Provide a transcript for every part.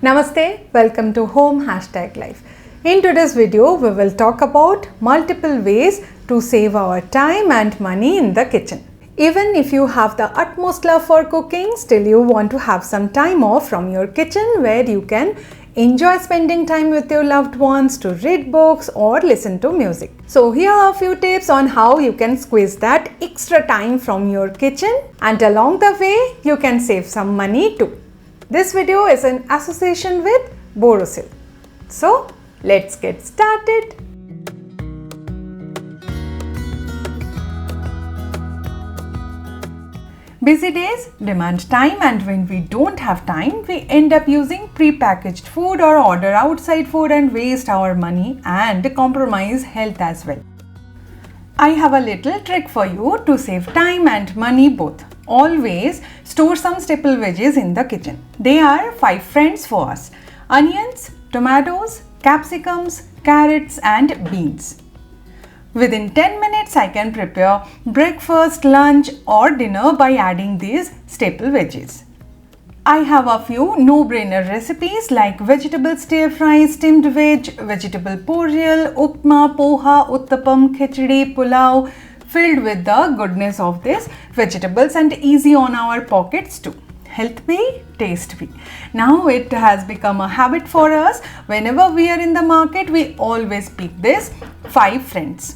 Namaste, welcome to Home #Life. In today's video, we will talk about multiple ways to save our time and money in the kitchen. Even if you have the utmost love for cooking, still you want to have some time off from your kitchen where you can enjoy spending time with your loved ones, to read books or listen to music. So here are a few tips on how you can squeeze that extra time from your kitchen, and along the way you can save some money too. This video is in association with Borosil. So let's get started. Busy days demand time, and when we don't have time, we end up using pre-packaged food or order outside food and waste our money and compromise health as well. I have a little trick for you to save time and money both. Always store some staple veggies in the kitchen. They are 5 friends for us: onions, tomatoes, capsicums, carrots and beans. Within 10 minutes, I can prepare breakfast, lunch or dinner by adding these staple veggies. I have a few no-brainer recipes like vegetable stir-fry, steamed veg, vegetable porridge, upma, poha, uttapam, khichdi, pulao, filled with the goodness of these vegetables and easy on our pockets too. Health bhi, taste bhi. Now it has become a habit for us. Whenever we are in the market, we always pick these 5 friends.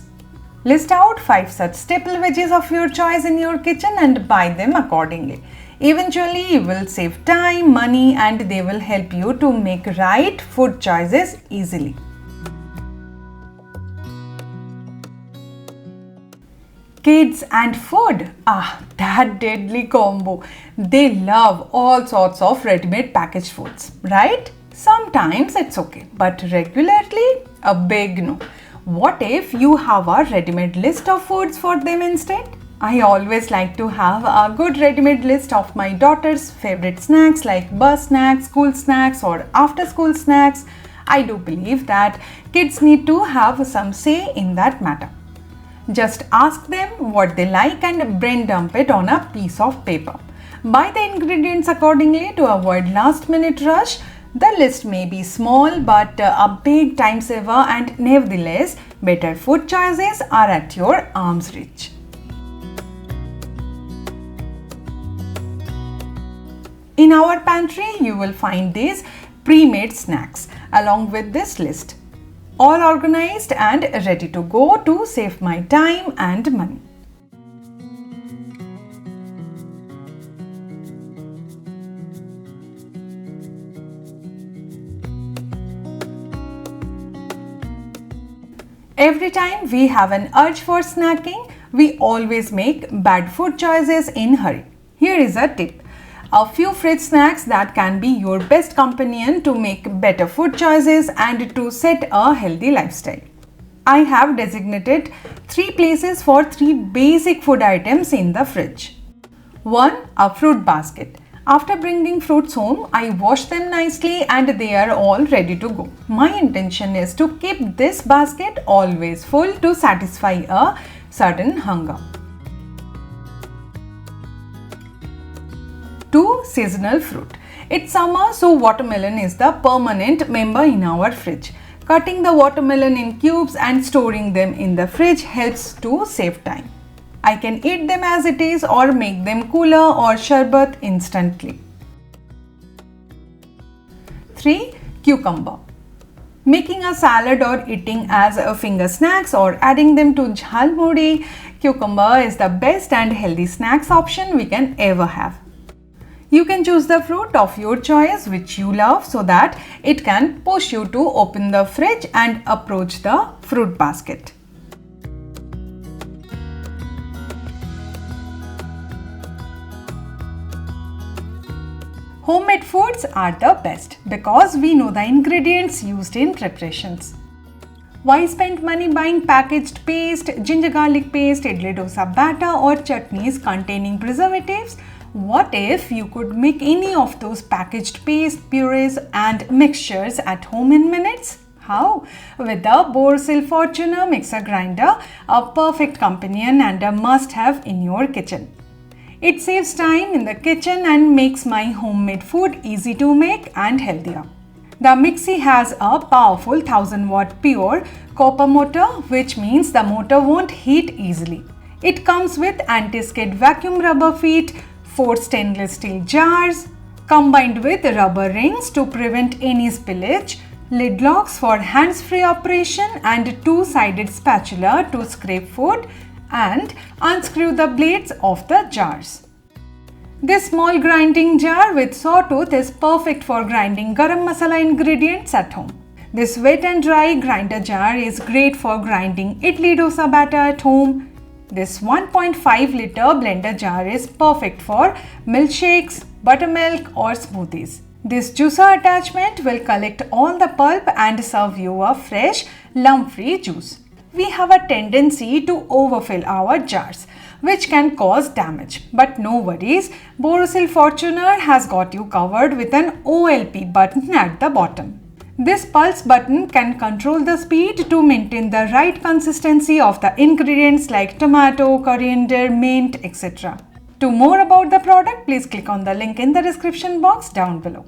List out 5 such staple veggies of your choice in your kitchen and buy them accordingly. Eventually, you will save time, money, and they will help you to make right food choices easily. Kids and food. That deadly combo. They love all sorts of ready-made packaged foods, right? Sometimes it's okay, but regularly, a big no. What if you have a ready-made list of foods for them instead? I always like to have a good ready-made list of my daughter's favorite snacks like bus snacks, school snacks or after-school snacks. I do believe that kids need to have some say in that matter. Just ask them what they like and brain dump it on a piece of paper. Buy the ingredients accordingly to avoid last-minute rush. The list may be small, but a big time saver, and nevertheless, better food choices are at your arm's reach. In our pantry, you will find these pre-made snacks along with this list, all organized and ready to go to save my time and money. Every time we have an urge for snacking, we always make bad food choices in a hurry. Here is a tip. A few fridge snacks that can be your best companion to make better food choices and to set a healthy lifestyle. I have designated 3 places for 3 basic food items in the fridge. 1. A fruit basket. After bringing fruits home, I wash them nicely and they are all ready to go. My intention is to keep this basket always full to satisfy a sudden hunger. 2. Seasonal fruit. It's summer, so watermelon is the permanent member in our fridge. Cutting the watermelon in cubes and storing them in the fridge helps to save time. I can eat them as it is or make them cooler or sharbat instantly. 3. Cucumber. Making a salad or eating as a finger snacks or adding them to jhalmuri, cucumber is the best and healthy snacks option we can ever have. You can choose the fruit of your choice which you love so that it can push you to open the fridge and approach the fruit basket. Homemade foods are the best because we know the ingredients used in preparations. Why spend money buying packaged paste, ginger garlic paste, idli dosa batter or chutneys containing preservatives? What if you could make any of those packaged paste, purees and mixtures at home in minutes? How? With the Borosil Fortuner mixer grinder, a perfect companion and a must-have in your kitchen. It saves time in the kitchen and makes my homemade food easy to make and healthier. The mixie has a powerful 1000-watt pure copper motor, which means the motor won't heat easily. It comes with anti-skid vacuum rubber feet, 4 stainless steel jars, combined with rubber rings to prevent any spillage, lid locks for hands-free operation, and 2-sided spatula to scrape food and unscrew the blades of the jars. This small grinding jar with sawtooth is perfect for grinding garam masala ingredients at home. This wet and dry grinder jar is great for grinding idli dosa batter at home. This 1.5 liter blender jar is perfect for milkshakes, buttermilk or smoothies. This juicer attachment will collect all the pulp and serve you a fresh, lump-free juice. We have a tendency to overfill our jars, which can cause damage. But no worries, Borosil Fortuner has got you covered with an OLP button at the bottom. This pulse button can control the speed to maintain the right consistency of the ingredients like tomato, coriander, mint, etc. To more about the product, please click on the link in the description box down below.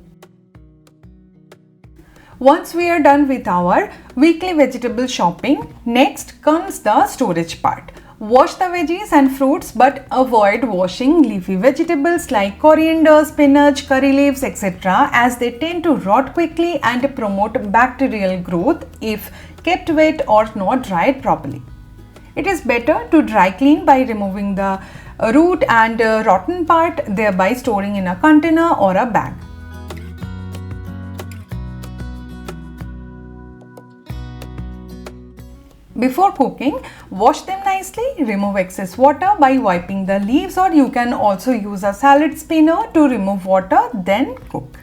Once we are done with our weekly vegetable shopping, next comes the storage part. Wash the veggies and fruits, but avoid washing leafy vegetables like coriander, spinach, curry leaves, etc. as they tend to rot quickly and promote bacterial growth if kept wet or not dried properly. It is better to dry clean by removing the root and rotten part, thereby storing in a container or a bag. Before cooking, wash them nicely, remove excess water by wiping the leaves, or you can also use a salad spinner to remove water, then cook.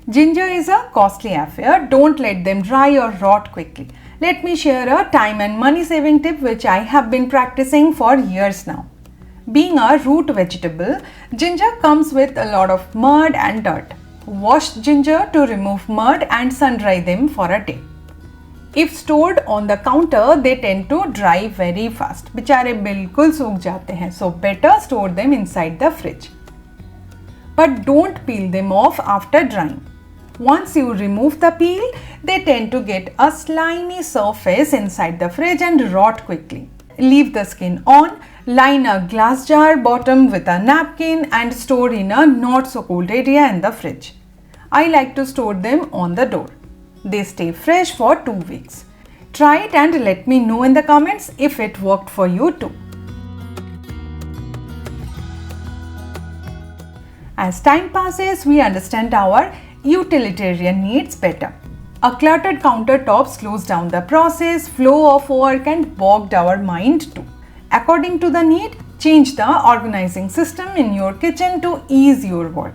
Ginger is a costly affair. Don't let them dry or rot quickly. Let me share a time and money saving tip which I have been practicing for years now. Being a root vegetable, ginger comes with a lot of mud and dirt. Wash ginger to remove mud and sun dry them for a day. If stored on the counter, they tend to dry very fast. बेचारे बिल्कुल सूख जाते हैं, so better store them inside the fridge. But don't peel them off after drying. Once you remove the peel, they tend to get a slimy surface inside the fridge and rot quickly. Leave the skin on, line a glass jar bottom with a napkin and store in a not so cold area in the fridge. I like to store them on the door. They stay fresh for 2 weeks. Try it and let me know in the comments if it worked for you too. As time passes, we understand our utilitarian needs better. A cluttered countertop slows down the process, flow of work and bogged our mind too. According to the need, change the organizing system in your kitchen to ease your work.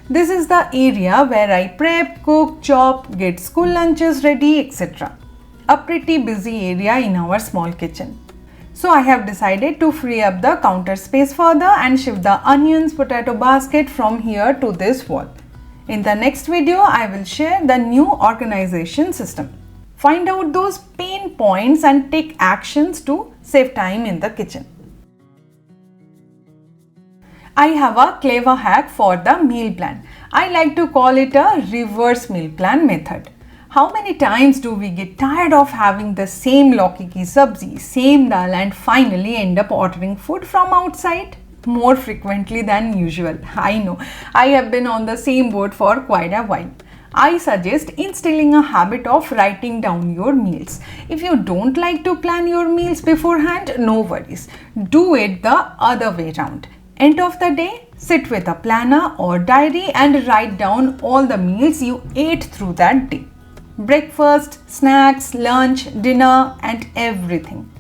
This is the area where I prep, cook, chop, get school lunches ready, etc. A pretty busy area in our small kitchen. So I have decided to free up the counter space further and shift the onions potato basket from here to this wall. In the next video, I will share the new organization system. Find out those pain points and take actions to save time in the kitchen. I have a clever hack for the meal plan. I like to call it a reverse meal plan method. How many times do we get tired of having the same lauki ki sabzi, same dal and finally end up ordering food from outside? More frequently than usual. I know, I have been on the same boat for quite a while. I suggest instilling a habit of writing down your meals. If you don't like to plan your meals beforehand, no worries. Do it the other way round. End of the day, sit with a planner or diary and write down all the meals you ate through that day. Breakfast, snacks, lunch, dinner and everything.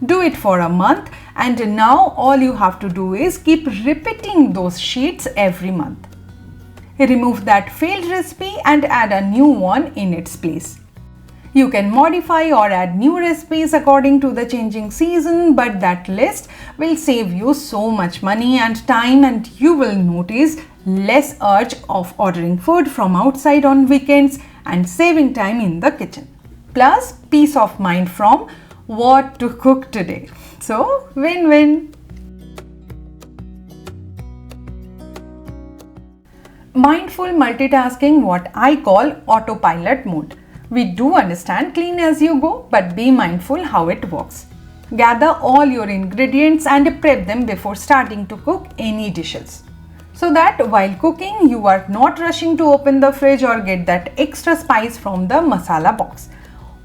Do it for a month and now all you have to do is keep repeating those sheets every month. Remove that failed recipe and add a new one in its place. You can modify or add new recipes according to the changing season, but that list will save you so much money and time and you will notice less urge of ordering food from outside on weekends and saving time in the kitchen. plus peace of mind from what to cook today. So win-win. Mindful multitasking, what I call autopilot mode. We do understand clean as you go, but be mindful how it works. Gather all your ingredients and prep them before starting to cook any dishes, so that while cooking you are not rushing to open the fridge or get that extra spice from the masala box.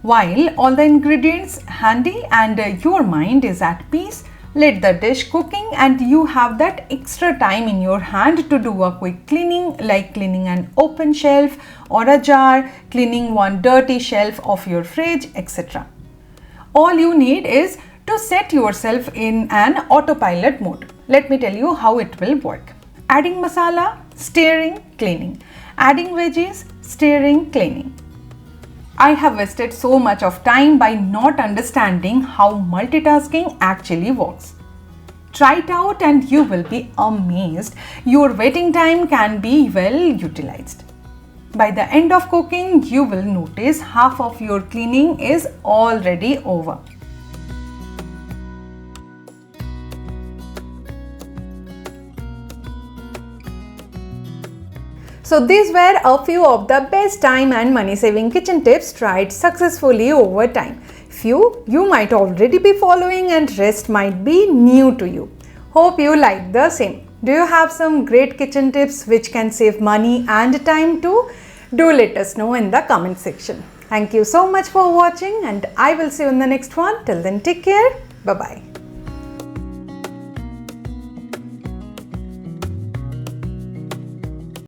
While all the ingredients handy and your mind is at peace, let the dish cooking and you have that extra time in your hand to do a quick cleaning, like cleaning an open shelf or a jar, cleaning one dirty shelf of your fridge, etc. All you need is to set yourself in an autopilot mode. Let me tell you how it will work. Adding masala, stirring, cleaning. Adding veggies, stirring, cleaning. I have wasted so much of time by not understanding how multitasking actually works. Try it out and you will be amazed. Your waiting time can be well utilized. By the end of cooking, you will notice half of your cleaning is already over. So these were a few of the best time and money saving kitchen tips tried successfully over time. Few you might already be following and rest might be new to you. Hope you like the same. Do you have some great kitchen tips which can save money and time too? Do let us know in the comment section. Thank you so much for watching and I will see you in the next one. Till then, take care. Bye-bye.